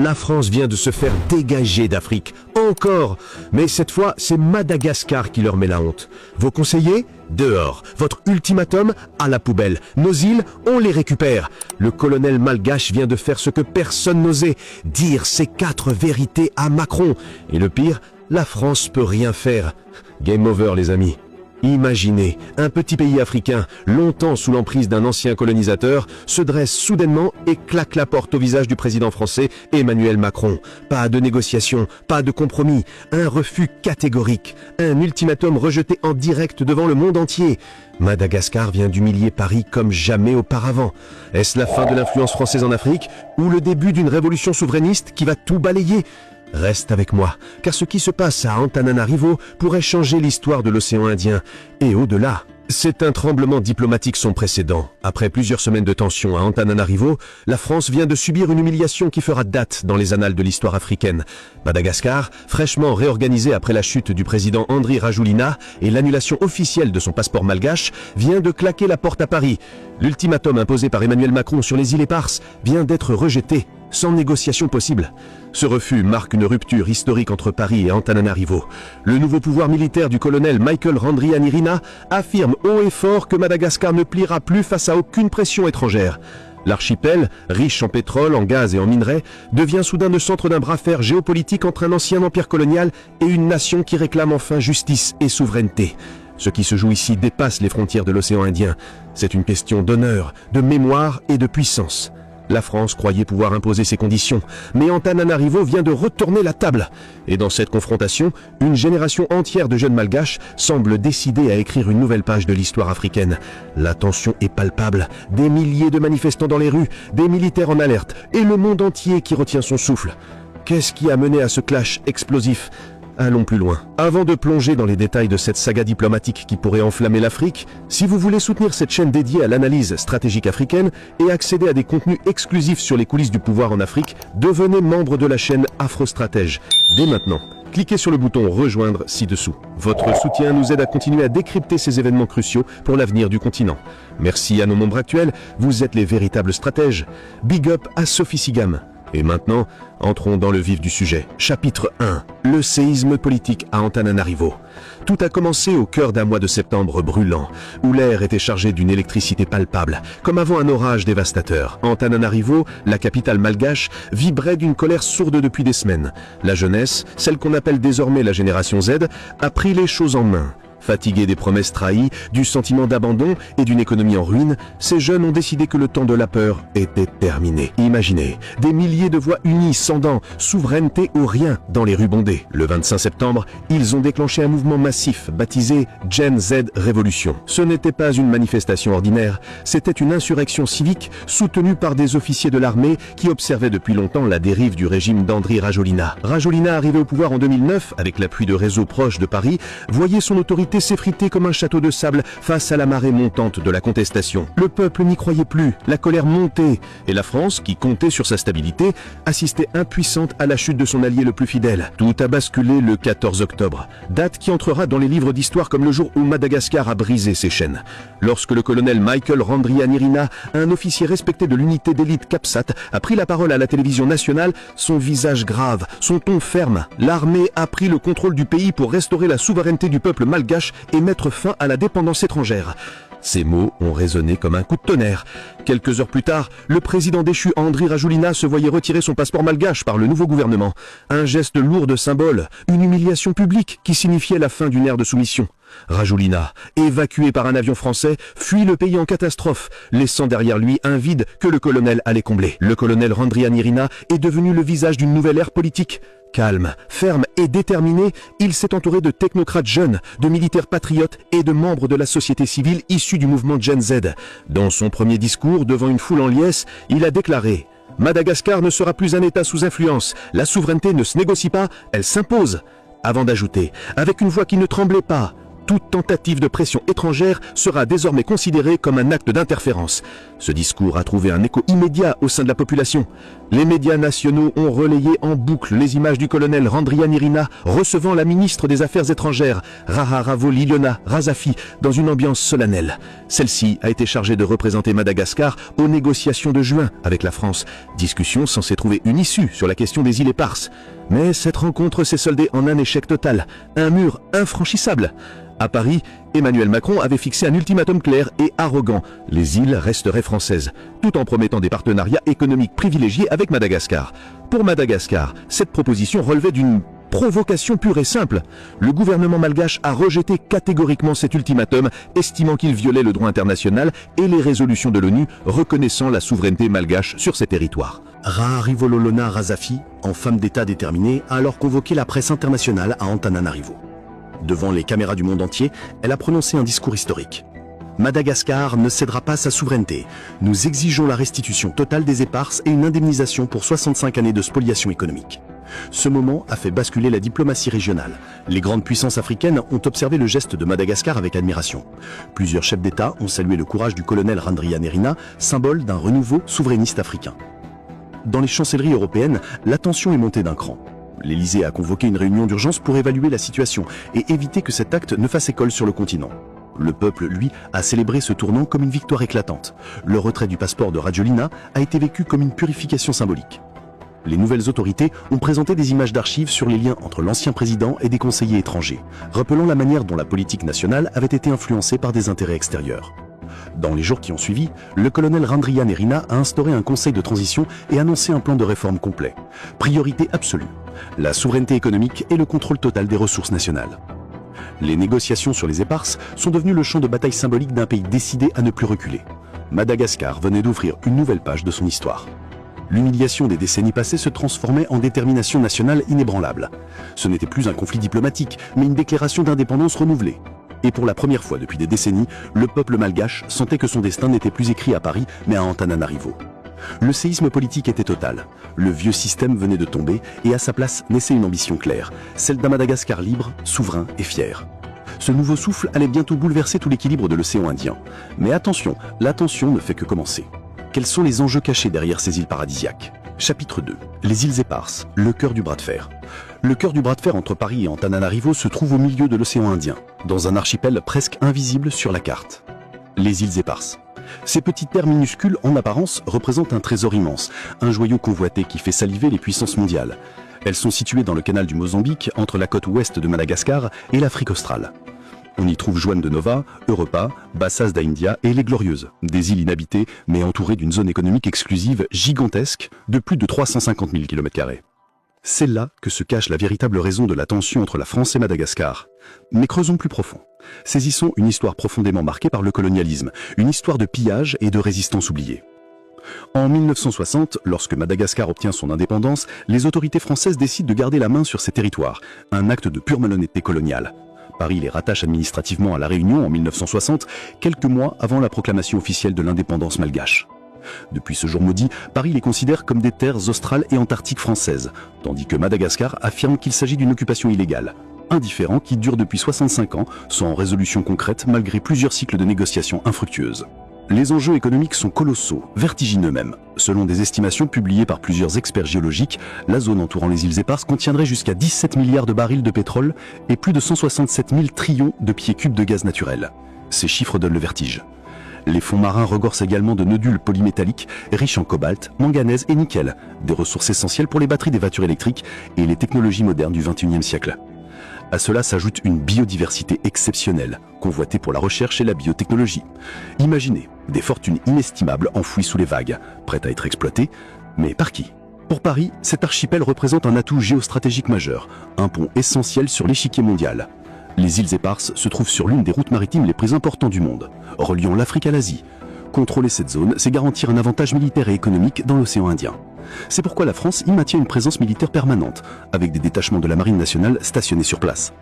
la France vient de se faire dégager d'Afrique. Encore. Mais cette fois, c'est Madagascar qui leur met la honte. Vos conseillers? Dehors. Votre ultimatum? À la poubelle. Nos îles? On les récupère. Le colonel malgache vient de faire ce que personne n'osait. Dire ces 4 vérités à Macron. Et le pire, la France peut rien faire. Game over, les amis. Imaginez, un petit pays africain, longtemps sous l'emprise d'un ancien colonisateur, se dresse soudainement et claque la porte au visage du président français Emmanuel Macron. Pas de négociation, pas de compromis, un refus catégorique, un ultimatum rejeté en direct devant le monde entier. Madagascar vient d'humilier Paris comme jamais auparavant. Est-ce la fin de l'influence française en Afrique ou le début d'une révolution souverainiste qui va tout balayer ? Reste avec moi, car ce qui se passe à Antananarivo pourrait changer l'histoire de l'océan Indien, et au-delà. C'est un tremblement diplomatique sans précédent. Après plusieurs semaines de tension à Antananarivo, la France vient de subir une humiliation qui fera date dans les annales de l'histoire africaine. Madagascar, fraîchement réorganisé après la chute du président Andry Rajoelina et l'annulation officielle de son passeport malgache, vient de claquer la porte à Paris. L'ultimatum imposé par Emmanuel Macron sur les îles éparses vient d'être rejeté, sans négociation possible. Ce refus marque une rupture historique entre Paris et Antananarivo. Le nouveau pouvoir militaire du colonel Michael Randrianirina affirme haut et fort que Madagascar ne pliera plus face à aucune pression étrangère. L'archipel, riche en pétrole, en gaz et en minerais, devient soudain le centre d'un bras de fer géopolitique entre un ancien empire colonial et une nation qui réclame enfin justice et souveraineté. Ce qui se joue ici dépasse les frontières de l'océan Indien. C'est une question d'honneur, de mémoire et de puissance. La France croyait pouvoir imposer ses conditions, mais Antananarivo vient de retourner la table. Et dans cette confrontation, une génération entière de jeunes malgaches semble décidée à écrire une nouvelle page de l'histoire africaine. La tension est palpable, des milliers de manifestants dans les rues, des militaires en alerte, et le monde entier qui retient son souffle. Qu'est-ce qui a mené à ce clash explosif ? Allons plus loin. Avant de plonger dans les détails de cette saga diplomatique qui pourrait enflammer l'Afrique, si vous voulez soutenir cette chaîne dédiée à l'analyse stratégique africaine et accéder à des contenus exclusifs sur les coulisses du pouvoir en Afrique, devenez membre de la chaîne Afrostratège. Dès maintenant, cliquez sur le bouton « Rejoindre » ci-dessous. Votre soutien nous aide à continuer à décrypter ces événements cruciaux pour l'avenir du continent. Merci à nos membres actuels, vous êtes les véritables stratèges. Big up à Sophie Sigam. Et maintenant, entrons dans le vif du sujet. Chapitre 1. Le séisme politique à Antananarivo. Tout a commencé au cœur d'un mois de septembre brûlant, où l'air était chargé d'une électricité palpable, comme avant un orage dévastateur. Antananarivo, la capitale malgache, vibrait d'une colère sourde depuis des semaines. La jeunesse, celle qu'on appelle désormais la génération Z, a pris les choses en main. Fatigués des promesses trahies, du sentiment d'abandon et d'une économie en ruine, ces jeunes ont décidé que le temps de la peur était terminé. Imaginez, des milliers de voix unies scandant « souveraineté ou rien » dans les rues bondées. Le 25 septembre, ils ont déclenché un mouvement massif baptisé Gen Z Révolution. Ce n'était pas une manifestation ordinaire, c'était une insurrection civique soutenue par des officiers de l'armée qui observaient depuis longtemps la dérive du régime d'Andry Rajoelina. Rajoelina, arrivé au pouvoir en 2009, avec l'appui de réseaux proches de Paris, voyait son autorité s'effriter comme un château de sable face à la marée montante de la contestation. Le peuple n'y croyait plus, la colère montait, et la France, qui comptait sur sa stabilité, assistait impuissante à la chute de son allié le plus fidèle. Tout a basculé le 14 octobre, date qui entrera dans les livres d'histoire comme le jour où Madagascar a brisé ses chaînes. Lorsque le colonel Michael Randrianirina, un officier respecté de l'unité d'élite CAPSAT, a pris la parole à la télévision nationale, son visage grave, son ton ferme, l'armée a pris le contrôle du pays pour restaurer la souveraineté du peuple malgache et mettre fin à la dépendance étrangère. Ces mots ont résonné comme un coup de tonnerre. Quelques heures plus tard, le président déchu Andry Rajoelina se voyait retirer son passeport malgache par le nouveau gouvernement. Un geste lourd de symbole, une humiliation publique qui signifiait la fin d'une ère de soumission. Rajoelina, évacué par un avion français, fuit le pays en catastrophe, laissant derrière lui un vide que le colonel allait combler. Le colonel Randrianirina est devenu le visage d'une nouvelle ère politique. Calme, ferme et déterminé, il s'est entouré de technocrates jeunes, de militaires patriotes et de membres de la société civile issus du mouvement Gen Z. Dans son premier discours devant une foule en liesse, il a déclaré « Madagascar ne sera plus un État sous influence, la souveraineté ne se négocie pas, elle s'impose » avant d'ajouter, avec une voix qui ne tremblait pas, Toute tentative de pression étrangère sera désormais considérée comme un acte d'interférence. Ce discours a trouvé un écho immédiat au sein de la population. Les médias nationaux ont relayé en boucle les images du colonel Randrianirina recevant la ministre des Affaires étrangères, Raharavo-Liliana Razafi, dans une ambiance solennelle. Celle-ci a été chargée de représenter Madagascar aux négociations de juin avec la France, discussion censée trouver une issue sur la question des îles Éparses. Mais cette rencontre s'est soldée en un échec total, un mur infranchissable. À Paris, Emmanuel Macron avait fixé un ultimatum clair et arrogant. Les îles resteraient françaises, tout en promettant des partenariats économiques privilégiés avec Madagascar. Pour Madagascar, cette proposition relevait d'une provocation pure et simple. Le gouvernement malgache a rejeté catégoriquement cet ultimatum, estimant qu'il violait le droit international et les résolutions de l'ONU reconnaissant la souveraineté malgache sur ses territoires. Raharavo-Liliana Razafi, en femme d'État déterminée, a alors convoqué la presse internationale à Antananarivo. Devant les caméras du monde entier, elle a prononcé un discours historique. Madagascar ne cédera pas sa souveraineté. Nous exigeons la restitution totale des éparses et une indemnisation pour 65 années de spoliation économique. Ce moment a fait basculer la diplomatie régionale. Les grandes puissances africaines ont observé le geste de Madagascar avec admiration. Plusieurs chefs d'État ont salué le courage du colonel Randrianirina, symbole d'un renouveau souverainiste africain. Dans les chancelleries européennes, la tension est montée d'un cran. L'Élysée a convoqué une réunion d'urgence pour évaluer la situation et éviter que cet acte ne fasse école sur le continent. Le peuple, lui, a célébré ce tournant comme une victoire éclatante. Le retrait du passeport de Rajoelina a été vécu comme une purification symbolique. Les nouvelles autorités ont présenté des images d'archives sur les liens entre l'ancien président et des conseillers étrangers, rappelant la manière dont la politique nationale avait été influencée par des intérêts extérieurs. Dans les jours qui ont suivi, le colonel Randrianirina a instauré un conseil de transition et annoncé un plan de réforme complet. Priorité absolue, la souveraineté économique et le contrôle total des ressources nationales. Les négociations sur les éparses sont devenues le champ de bataille symbolique d'un pays décidé à ne plus reculer. Madagascar venait d'ouvrir une nouvelle page de son histoire. L'humiliation des décennies passées se transformait en détermination nationale inébranlable. Ce n'était plus un conflit diplomatique, mais une déclaration d'indépendance renouvelée. Et pour la première fois depuis des décennies, le peuple malgache sentait que son destin n'était plus écrit à Paris, mais à Antananarivo. Le séisme politique était total. Le vieux système venait de tomber et à sa place naissait une ambition claire, celle d'un Madagascar libre, souverain et fier. Ce nouveau souffle allait bientôt bouleverser tout l'équilibre de l'océan Indien. Mais attention, la tension ne fait que commencer. Quels sont les enjeux cachés derrière ces îles paradisiaques? Chapitre 2. Les îles Éparses, le cœur du bras de fer. Le cœur du bras de fer entre Paris et Antananarivo se trouve au milieu de l'océan Indien, dans un archipel presque invisible sur la carte. Les îles Éparses. Ces petites terres minuscules, en apparence, représentent un trésor immense, un joyau convoité qui fait saliver les puissances mondiales. Elles sont situées dans le canal du Mozambique, entre la côte ouest de Madagascar et l'Afrique australe. On y trouve Juan de Nova, Europa, Bassas da India et les Glorieuses, des îles inhabitées mais entourées d'une zone économique exclusive gigantesque de plus de 350 000 km². C'est là que se cache la véritable raison de la tension entre la France et Madagascar. Mais creusons plus profond. Saisissons une histoire profondément marquée par le colonialisme, une histoire de pillage et de résistance oubliée. En 1960, lorsque Madagascar obtient son indépendance, les autorités françaises décident de garder la main sur ces territoires, un acte de pure malhonnêteté coloniale. Paris les rattache administrativement à La Réunion en 1960, quelques mois avant la proclamation officielle de l'indépendance malgache. Depuis ce jour maudit, Paris les considère comme des terres australes et antarctiques françaises, tandis que Madagascar affirme qu'il s'agit d'une occupation illégale. Un différend qui dure depuis 65 ans, sans résolution concrète malgré plusieurs cycles de négociations infructueuses. Les enjeux économiques sont colossaux, vertigineux même. Selon des estimations publiées par plusieurs experts géologiques, la zone entourant les îles Éparses contiendrait jusqu'à 17 milliards de barils de pétrole et plus de 167 000 trillions de pieds cubes de gaz naturel. Ces chiffres donnent le vertige. Les fonds marins regorcent également de nodules polymétalliques riches en cobalt, manganèse et nickel, des ressources essentielles pour les batteries des voitures électriques et les technologies modernes du XXIe siècle. À cela s'ajoute une biodiversité exceptionnelle, convoitée pour la recherche et la biotechnologie. Imaginez, des fortunes inestimables enfouies sous les vagues, prêtes à être exploitées, mais par qui? Pour Paris, cet archipel représente un atout géostratégique majeur, un pont essentiel sur l'échiquier mondial. Les îles Éparses se trouvent sur l'une des routes maritimes les plus importantes du monde, reliant l'Afrique à l'Asie. Contrôler cette zone, c'est garantir un avantage militaire et économique dans l'océan Indien. C'est pourquoi la France y maintient une présence militaire permanente, avec des détachements de la Marine nationale stationnés sur place.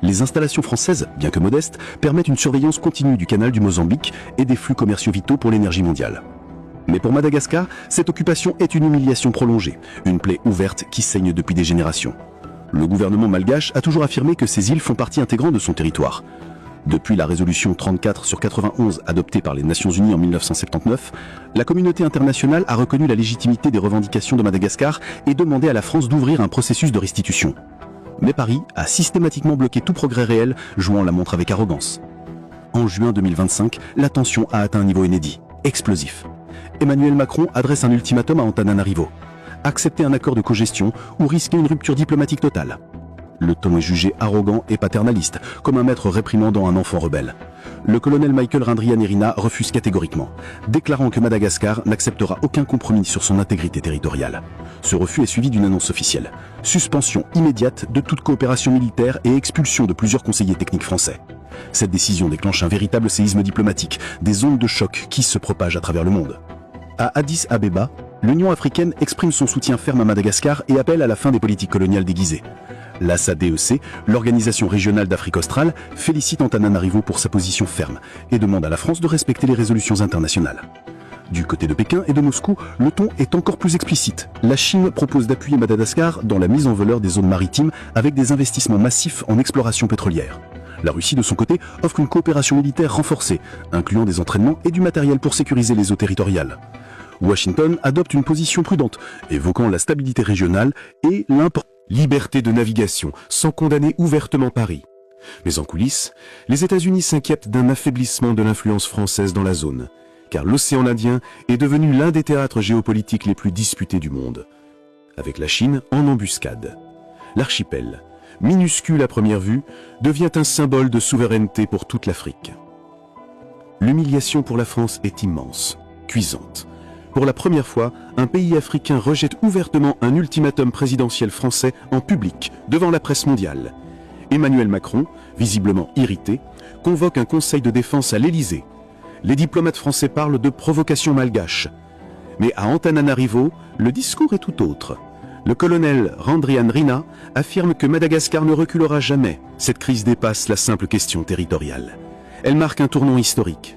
Les installations françaises, bien que modestes, permettent une surveillance continue du canal du Mozambique et des flux commerciaux vitaux pour l'énergie mondiale. Mais pour Madagascar, cette occupation est une humiliation prolongée, une plaie ouverte qui saigne depuis des générations. Le gouvernement malgache a toujours affirmé que ces îles font partie intégrante de son territoire. Depuis la résolution 34/91 adoptée par les Nations Unies en 1979, la communauté internationale a reconnu la légitimité des revendications de Madagascar et demandé à la France d'ouvrir un processus de restitution. Mais Paris a systématiquement bloqué tout progrès réel, jouant la montre avec arrogance. En juin 2025, la tension a atteint un niveau inédit, explosif. Emmanuel Macron adresse un ultimatum à Antananarivo. Accepter un accord de cogestion ou risquer une rupture diplomatique totale. Le ton est jugé arrogant et paternaliste, comme un maître réprimandant un enfant rebelle. Le colonel Michael Randrianirina refuse catégoriquement, déclarant que Madagascar n'acceptera aucun compromis sur son intégrité territoriale. Ce refus est suivi d'une annonce officielle. Suspension immédiate de toute coopération militaire et expulsion de plusieurs conseillers techniques français. Cette décision déclenche un véritable séisme diplomatique, des ondes de choc qui se propagent à travers le monde. À Addis Abeba, l'Union africaine exprime son soutien ferme à Madagascar et appelle à la fin des politiques coloniales déguisées. La SADEC, l'Organisation régionale d'Afrique australe, félicite Antananarivo pour sa position ferme et demande à la France de respecter les résolutions internationales. Du côté de Pékin et de Moscou, le ton est encore plus explicite. La Chine propose d'appuyer Madagascar dans la mise en valeur des zones maritimes avec des investissements massifs en exploration pétrolière. La Russie, de son côté, offre une coopération militaire renforcée, incluant des entraînements et du matériel pour sécuriser les eaux territoriales. Washington adopte une position prudente, évoquant la stabilité régionale et l'importance. Liberté de navigation, sans condamner ouvertement Paris. Mais en coulisses, les États-Unis s'inquiètent d'un affaiblissement de l'influence française dans la zone, car l'océan Indien est devenu l'un des théâtres géopolitiques les plus disputés du monde. Avec la Chine en embuscade. L'archipel, minuscule à première vue, devient un symbole de souveraineté pour toute l'Afrique. L'humiliation pour la France est immense, cuisante. Pour la première fois, un pays africain rejette ouvertement un ultimatum présidentiel français en public, devant la presse mondiale. Emmanuel Macron, visiblement irrité, convoque un conseil de défense à l'Élysée. Les diplomates français parlent de provocation malgache. Mais à Antananarivo, le discours est tout autre. Le colonel Randrianirina affirme que Madagascar ne reculera jamais. Cette crise dépasse la simple question territoriale. Elle marque un tournant historique.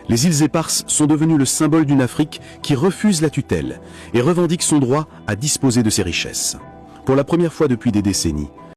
Les îles éparses sont devenues le symbole d'une Afrique qui refuse la tutelle et revendique son droit à disposer de ses richesses. Pour la première fois depuis des décennies,